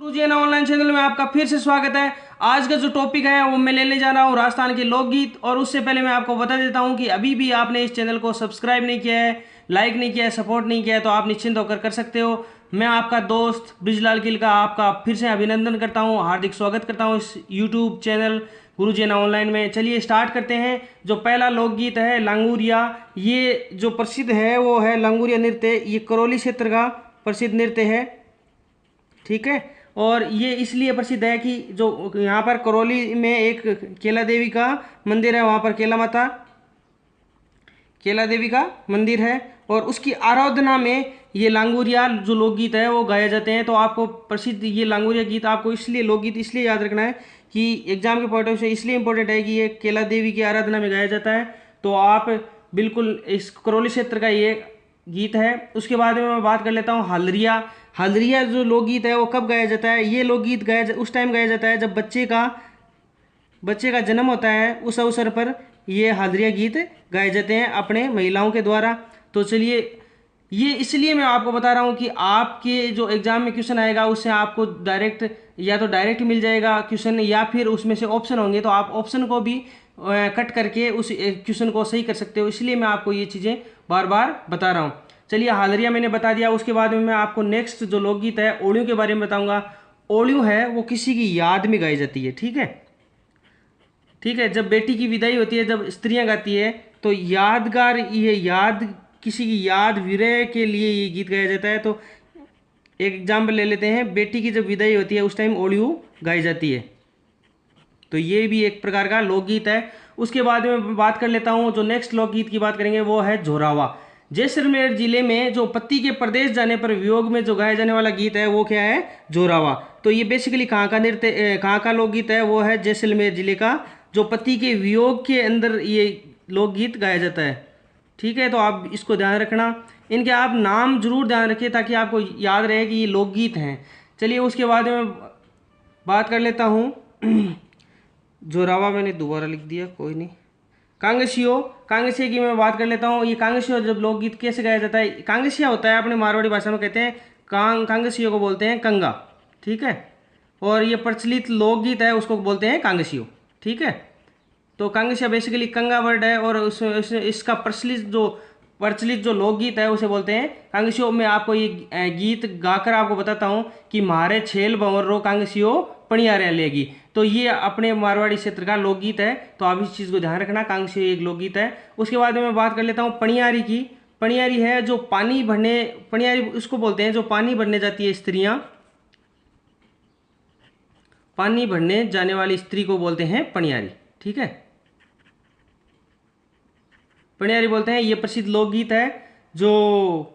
गुरुजी ना online channel में आपका फिर से स्वागत है। आज का जो टॉपिक है वो मैं लेने जा रहा हूँ राजस्थान के लोकगीत। और उससे पहले मैं आपको बता देता हूँ कि अभी भी आपने इस चैनल को सब्सक्राइब नहीं किया है, लाइक नहीं किया है, सपोर्ट नहीं किया है तो आप निश्चिंत होकर कर सकते हो। मैं आपका दोस्त ब्रिजलाल गिल का आपका फिर से अभिनंदन करता हूँ, हार्दिक स्वागत करता हूँ इस यूट्यूब चैनल गुरुजी ना ऑनलाइन में। चलिए स्टार्ट करते हैं। जो पहला लोकगीत है लांगूरिया, ये जो प्रसिद्ध है वो है लांगूरिया नृत्य। ये करौली क्षेत्र का प्रसिद्ध नृत्य है, ठीक है। और ये इसलिए प्रसिद्ध है कि जो यहाँ पर करौली में एक केला देवी का मंदिर है, वहाँ पर केला देवी का मंदिर है और उसकी आराधना में ये लांगूरिया जो लोकगीत है वो गाए जाते हैं। तो आपको प्रसिद्ध ये लांगूरिया गीत आपको इसलिए लोकगीत इसलिए याद रखना है कि एग्जाम के पॉइंट ऑफ से इसलिए इंपॉर्टेंट है कि ये केला देवी की आराधना में गाया जाता है। तो आप बिल्कुल इस करौली क्षेत्र का ये गीत है। उसके बाद में मैं बात कर लेता हूँ हलरिया। हलरिया जो लोकगीत है वो कब गाया जाता है? ये लोकगीत उस टाइम गाया जाता है जब बच्चे का जन्म होता है। उस अवसर पर ये हलरिया गीत गाए जाते हैं अपने महिलाओं के द्वारा। तो चलिए, ये इसलिए मैं आपको बता रहा हूँ कि आपके जो एग्जाम में क्वेश्चन आएगा उससे आपको डायरेक्ट या तो डायरेक्ट मिल जाएगा क्वेश्चन, या फिर उसमें से ऑप्शन होंगे तो आप ऑप्शन को भी कट करके उस क्वेश्चन को सही कर सकते हो। इसलिए मैं आपको ये चीज़ें बार बार बता रहा हूँ। चलिए, हालरिया मैंने बता दिया। उसके बाद में मैं आपको नेक्स्ट जो लोकगीत है ओलियों के बारे में बताऊंगा। ओलियों है वो किसी की याद में गाई जाती है, ठीक है। ठीक है, जब बेटी की विदाई होती है, जब स्त्रियां गाती है तो यादगार, ये याद किसी की याद विरह के लिए ये गीत गाया जाता है। तो एक एग्जाम्पल ले लेते हैं, बेटी की जब विदाई होती है उस टाइम ओलियों गाई जाती है। तो ये भी एक प्रकार का लोकगीत है। उसके बाद में बात कर लेता हूँ, जो नेक्स्ट लोकगीत की बात करेंगे वो है जोरावा। जैसलमेर जिले में जो पति के प्रदेश जाने पर वियोग में जो गाया जाने वाला गीत है वो क्या है? जोरावा। तो ये बेसिकली कहाँ का कहाँ का लोकगीत है? वो है जैसलमेर जिले का, जो पति के वियोग के अंदर ये लोकगीत गाया जाता है, ठीक है। तो आप इसको ध्यान रखना, इनके आप नाम जरूर ध्यान रखिए ताकि आपको याद रहे कि ये लोकगीत हैं। चलिए, उसके बाद में बात कर लेता हूँ जोरावा मैंने दोबारा लिख दिया, कोई नहीं। कांगसिया की मैं बात कर लेता हूँ। ये कांगसिया जब लोकगीत कैसे गाया जाता है? कांगसिया होता है अपने मारवाड़ी भाषा में कहते हैं कांगसियो को बोलते हैं कंगा, ठीक है। और ये प्रचलित लोकगीत है उसको बोलते हैं कांगसियो, ठीक है। तो कांगसिया बेसिकली कंगा वर्ड है और इसका प्रचलित जो लोकगीत है उसे बोलते हैं कांगसियो। में आपको ये गीत गाकर आपको बताता हूँ कि मारे छेल बंवर रो कांगसियो पणियारे लेगी। तो ये अपने मारवाड़ी क्षेत्र का लोकगीत है। तो आप इस चीज़ को ध्यान रखना, कांगसियो एक लोकगीत है। उसके बाद में मैं बात कर लेता हूँ पणियारी की। पणियारी है जो पणियारी उसको बोलते हैं जो पानी भरने जाती है स्त्रियाँ, पानी भरने जाने वाली स्त्री को बोलते हैं पणियारी, ठीक है। पणियारी बोलते हैं। ये प्रसिद्ध लोकगीत है जो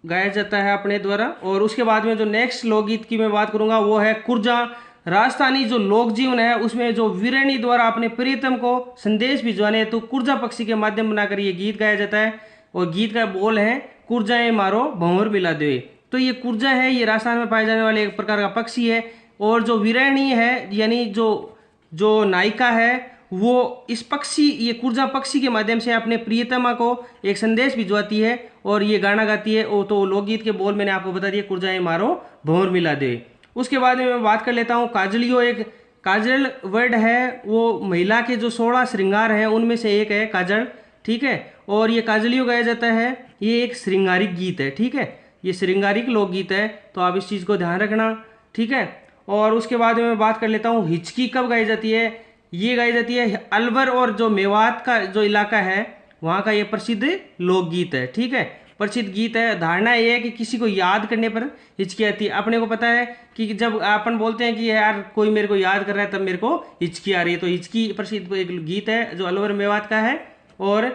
गाया जाता है अपने द्वारा। और उसके बाद में जो नेक्स्ट लोकगीत की मैं बात करूंगा वो है कुर्जा। राजस्थानी जो लोक जीवन है उसमें जो वीरणी द्वारा अपने प्रियतम को संदेश भिजवाने हेतु कुर्जा पक्षी के माध्यम बनाकर ये गीत गाया जाता है। और गीत का बोल है कुर्जाएं मारो भंवर मिला दे। तो ये कुर्जा है, ये राजस्थान में पाए जाने वाले एक प्रकार का पक्षी है। और जो वीरणी है यानी जो नायिका है वो इस ये कुर्जा पक्षी के माध्यम से अपने प्रियतमा को एक संदेश भिजवाती है और ये गाना गाती है। ओ तो लोकगीत के बोल मैंने आपको बता दिया, कुर्जाएं मारो भंवर मिला दे। उसके बाद में मैं बात कर लेता हूँ काजलियो। एक काजल वर्ड है, वो महिला के जो 16 श्रृंगार हैं उनमें से एक है काजल, ठीक है। और ये काजलियो गाया जाता है, ये एक श्रृंगारिक गीत है, ठीक है। ये श्रृंगारिक लोकगीत है, तो आप इस चीज़ को ध्यान रखना, ठीक है। और उसके बाद में मैं बात कर लेता हूँ हिचकी कब गाई जाती है? ये गाई जाती है अलवर और जो मेवात का जो इलाका है वहाँ का ये प्रसिद्ध लोकगीत है, ठीक है। प्रसिद्ध गीत है। धारणा ये है कि किसी को याद करने पर हिचकी आती है। अपने को पता है कि जब अपन बोलते हैं कि यार कोई मेरे को याद कर रहा है तब मेरे को हिचकी आ रही है। तो हिचकी प्रसिद्ध एक गीत है जो अलवर मेवात का है और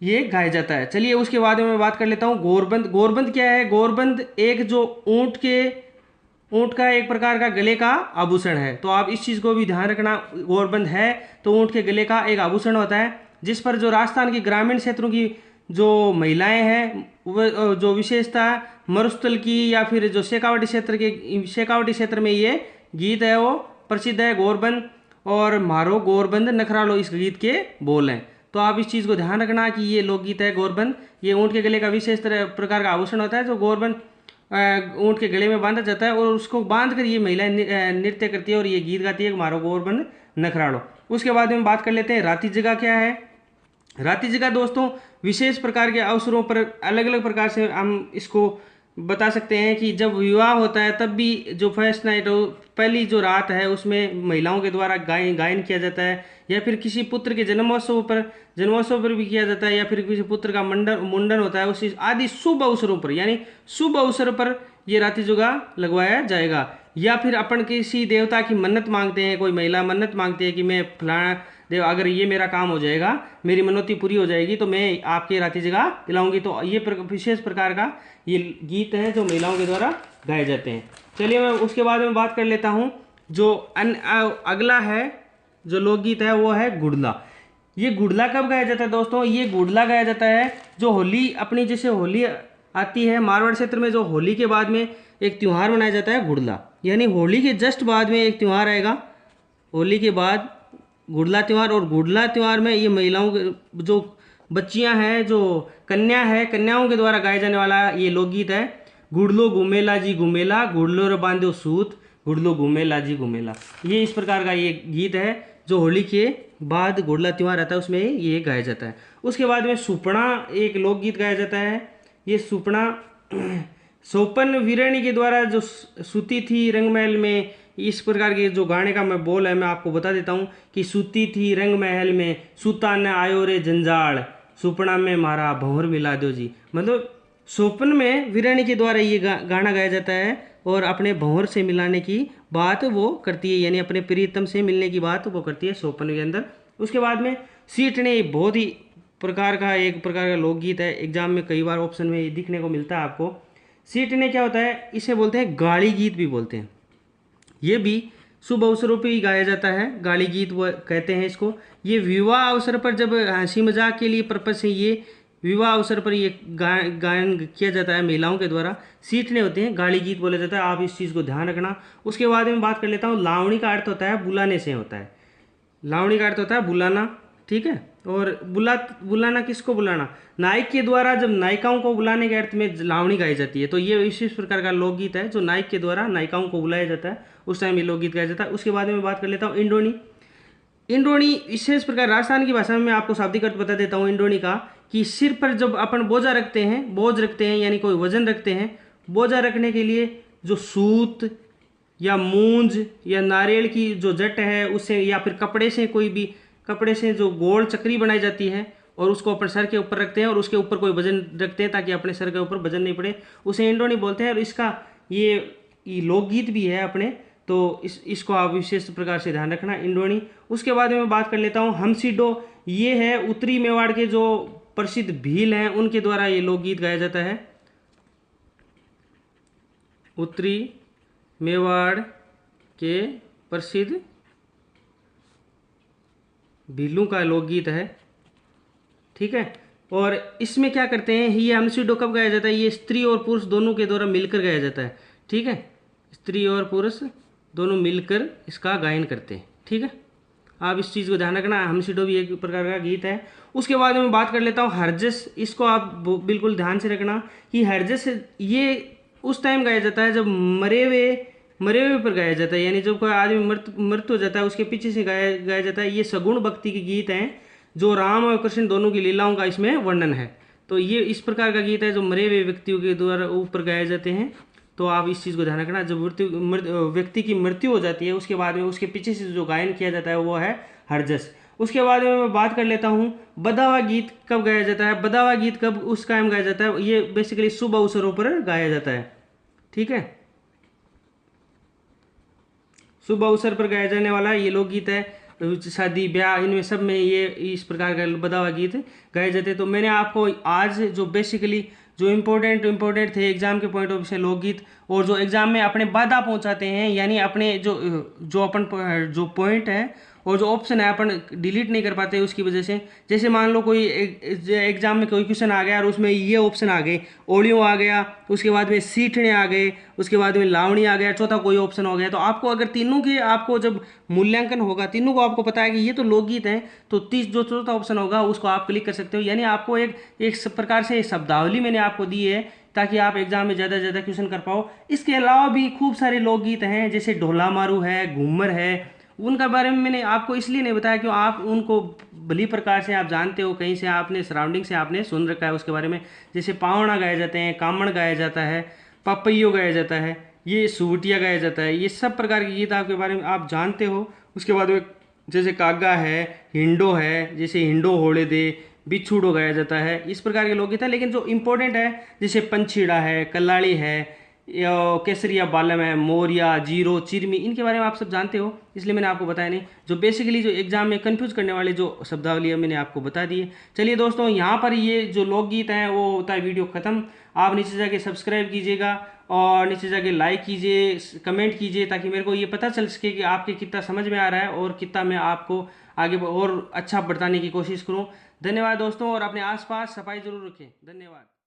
ये गाया जाता है। चलिए, उसके बाद में मैं बात कर लेता हूँ गोरबंद। गोरबंद क्या है? गोरबंद एक जो ऊँट का एक प्रकार का गले का आभूषण है। तो आप इस चीज़ को भी ध्यान रखना, गोरबंद है तो ऊँट के गले का एक आभूषण होता है जिस पर जो राजस्थान के ग्रामीण क्षेत्रों की जो महिलाएं हैं वो जो विशेषता मरुस्थल की या फिर जो शेखावटी क्षेत्र में ये गीत है वो प्रसिद्ध है गोरबंद। और मारो गोरबंद नखरा लो इस गीत के बोल हैं। तो आप इस चीज़ को ध्यान रखना कि ये लोकगीत है गोरबंद। ये ऊँट के गले का विशेष प्रकार का आभूषण होता है जो गोरबंद। ऊँट के गले में बांधा जाता है और उसको बांध कर ये महिलाएं नृत्य करती है और ये गीत गाती है, मारो गोर बन नखराड़ो। उसके बाद में बात कर लेते हैं राती जगह क्या है। राती जगह दोस्तों विशेष प्रकार के अवसरों पर अलग अलग प्रकार से हम इसको बता सकते हैं कि जब विवाह होता है तब भी जो फर्स्ट नाइट हो, पहली जो रात है, उसमें महिलाओं के द्वारा गायन किया जाता है, या फिर किसी पुत्र के जन्मोत्सव पर भी किया जाता है, या फिर किसी पुत्र का मुंडन होता है, उसी आदि शुभ अवसरों पर, यानी शुभ अवसर पर ये राती जुगा लगवाया जाएगा। या फिर अपन किसी देवता की मन्नत मांगते हैं, कोई महिला मन्नत मांगती है कि मैं फलाना देव अगर ये मेरा काम हो जाएगा, मेरी मनोती पूरी हो जाएगी तो मैं आपके राती जगह दिलाऊंगी, तो ये विशेष प्रकार का ये गीत है जो महिलाओं के द्वारा गाए जाते हैं। चलिए मैं उसके बाद में बात कर लेता हूँ। जो अगला है जो लोकगीत है वो है गुड़ला। ये गुड़ला कब गाया जाता है दोस्तों? ये गुड़ला गाया जाता है जो होली, अपनी जैसे होली आती है मारवाड़ क्षेत्र में, जो होली के बाद में एक त्यौहार मनाया जाता है गुड़ला, यानी होली के जस्ट बाद में एक त्यौहार आएगा, होली के बाद गुड़ला त्यौहार। और गुड़ला त्यौहार में ये महिलाओं के जो बच्चियां हैं, जो कन्या है, कन्याओं के द्वारा गाया जाने वाला ये लोकगीत है। गुड़लो घुमेला जी घुमेला, गुड़लो रे बांधो सूत, गुड़लो घुमेला जी घुमेला। ये इस प्रकार का ये गीत है जो होली के बाद गुड़ला त्यौहार आता है उसमें ये गाया जाता है। उसके बाद में सुपना एक लोकगीत गाया जाता है। ये सुपना सोपन वीरानी के द्वारा जो सूती थी रंग महल में, इस प्रकार के जो गाने का मैं बोल है मैं आपको बता देता हूँ कि सूती थी रंग महल में, सूता न आयो रे जंजाल, सुपना में मारा भंवर मिला दो जी। मतलब सोपन में वीरानी के द्वारा ये गाना गाया जाता है और अपने भंवर से मिलाने की बात वो करती है, यानी अपने प्रियतम से मिलने की बात वो करती है सोपन के अंदर। उसके बाद में सीटने बहुत ही प्रकार का एक प्रकार का लोकगीत है, एग्जाम में कई बार ऑप्शन में ये दिखने को मिलता है आपको। सीटने क्या होता है? इसे बोलते हैं गाड़ी गीत भी बोलते हैं। ये भी शुभ अवसरों पे ही गाया जाता है, गाड़ी गीत वो कहते हैं इसको। ये विवाह अवसर पर जब हंसी मजाक के लिए पर्पज से ये विवाह अवसर पर ये गायन किया जाता है महिलाओं के द्वारा, सीटने होते हैं, गाड़ी गीत बोला जाता है, आप इस चीज़ को ध्यान रखना। उसके बाद में बात कर लेता हूँ, लावणी का अर्थ होता है बुलाने से होता है, लावणी का अर्थ होता है बुलाना, ठीक है। और बुलाना किसको बुलाना? नायक के द्वारा जब नायिकाओं को बुलाने के अर्थ में लावणी गाई जाती है, तो ये विशेष प्रकार का लोकगीत है जो नायक के द्वारा नायिकाओं को बुलाया जाता है, उस टाइम ये लोकगीत गाया जाता है। उसके बाद में बात कर लेता हूँ इंडोनी। इंडोनी विशेष प्रकार राजस्थान की भाषा में मैं आपको शाब्दिक अर्थ बता देता हूँ इंडोनी का, कि सिर पर जब अपन बोझा रखते हैं, बोझ रखते हैं यानी कोई वजन रखते हैं, बोझा रखने के लिए जो सूत या मूंज या नारियल की जो जट है उससे, या फिर कपड़े से, कोई भी कपड़े से जो गोल चक्री बनाई जाती है और उसको अपने सर के ऊपर रखते हैं और उसके ऊपर कोई वजन रखते हैं ताकि अपने सर के ऊपर वजन नहीं पड़े, उसे इंडोनी बोलते हैं। और इसका ये लोकगीत भी है अपने, तो इसको आप विशेष प्रकार से ध्यान रखना, इंडोनी। उसके बाद में मैं बात कर लेता हूँ हमसीडो। ये है उत्तरी मेवाड़ के जो प्रसिद्ध भील हैं उनके द्वारा ये लोकगीत गाया जाता है। उत्तरी मेवाड़ के प्रसिद्ध भीलों का लोकगीत है, ठीक है। और इसमें क्या करते हैं, ये हमसीडो कब गाया जाता है? ये स्त्री और पुरुष दोनों के द्वारा मिलकर गाया जाता है, ठीक है। स्त्री और पुरुष दोनों मिलकर इसका गायन करते हैं, ठीक है। आप इस चीज़ को ध्यान रखना, हमसीडो भी एक प्रकार का गीत है। उसके बाद में बात कर लेता हूँ हरजस। इसको आप बिल्कुल ध्यान से रखना कि हरजस ये उस टाइम गाया जाता है जब मरे हुए पर गाया जाता है, यानी जब कोई आदमी मृत्यु हो जाता है उसके पीछे से गाया जाता है। ये सगुण भक्ति के गीत हैं जो राम और कृष्ण दोनों की लीलाओं का इसमें वर्णन है। तो ये इस प्रकार का गीत है जो मरे हुए व्यक्तियों के द्वारा ऊपर गाए जाते हैं। तो आप इस चीज़ को ध्यान रखना, जब व्यक्ति की मृत्यु हो जाती है उसके बाद में उसके पीछे से जो गायन किया जाता है वो है हरजस। उसके बाद में मैं बात कर लेता हूँ बदावा गीत कब गाया जाता है। बदावा गीत कब उस टाइम गाया जाता है, ये बेसिकली शुभ अवसरों पर गाया जाता है, ठीक है। शुभ अवसर पर गाया जाने वाला ये लोकगीत है, शादी ब्याह इनमें सब में ये इस प्रकार का बदावा गीत गाए जाते हैं। तो मैंने आपको आज जो बेसिकली जो इम्पोर्टेंट थे एग्जाम के पॉइंट ऑफ व्यू से लोकगीत, और जो एग्जाम में अपने बाधा पहुंचाते हैं, यानी अपने जो अपन जो पॉइंट है और जो ऑप्शन है अपन डिलीट नहीं कर पाते उसकी वजह से। जैसे मान लो कोई एग्जाम में कोई क्वेश्चन आ गया और उसमें ये ऑप्शन आ गए, ओलियो आ गया, उसके बाद में सीठने आ गए, उसके बाद में लावणी आ गया, चौथा कोई ऑप्शन हो गया, तो आपको अगर तीनों के आपको जब मूल्यांकन होगा तीनों को आपको पता है कि ये तो लोकगीत है, तो 30 जो चौथा ऑप्शन होगा उसको आप क्लिक कर सकते हो। यानी आपको एक प्रकार से शब्दावली मैंने आपको दी है ताकि आप एग्जाम में ज़्यादा से ज़्यादा क्वेश्चन कर पाओ। इसके अलावा भी खूब सारे लोकगीत हैं, जैसे ढोला मारू है, घूमर है, उनका बारे में मैंने आपको इसलिए नहीं बताया क्यों आप उनको भली प्रकार से आप जानते हो, कहीं से आपने सराउंडिंग से आपने सुन रखा है उसके बारे में। जैसे पावणा गाए जाते हैं, कामण गाया जाता है, पपैयो गाया जाता है, ये सुवटिया गाया जाता है, ये सब प्रकार के गीत आपके बारे में आप जानते हो। उसके बाद में जैसे कागा है, हिंडो है, जैसे हिंडो होड़े दे, बिछुड़ो गाया जाता है, इस प्रकार के लोकगीत है। लेकिन जो इम्पोर्टेंट है जैसे पंछीड़ा है, कल्लाड़ी है, केसरिया बालम है, मोरिया, जीरो, चिरमी, इनके बारे में आप सब जानते हो, इसलिए मैंने आपको बताया नहीं। जो बेसिकली जो एग्जाम में कंफ्यूज करने वाले जो शब्दावली है मैंने आपको बता दी है। चलिए दोस्तों, यहाँ पर ये जो लोकगीत हैं वो होता है वीडियो ख़त्म। आप नीचे जाके सब्सक्राइब कीजिएगा और नीचे जाके लाइक कीजिए, कमेंट कीजिए, ताकि मेरे को ये पता चल सके कि आपके कितना समझ में आ रहा है और कितना मैं आपको आगे और अच्छा बताने की कोशिश करूँ। धन्यवाद दोस्तों, और अपने आसपास सफाई ज़रूर रखें। धन्यवाद।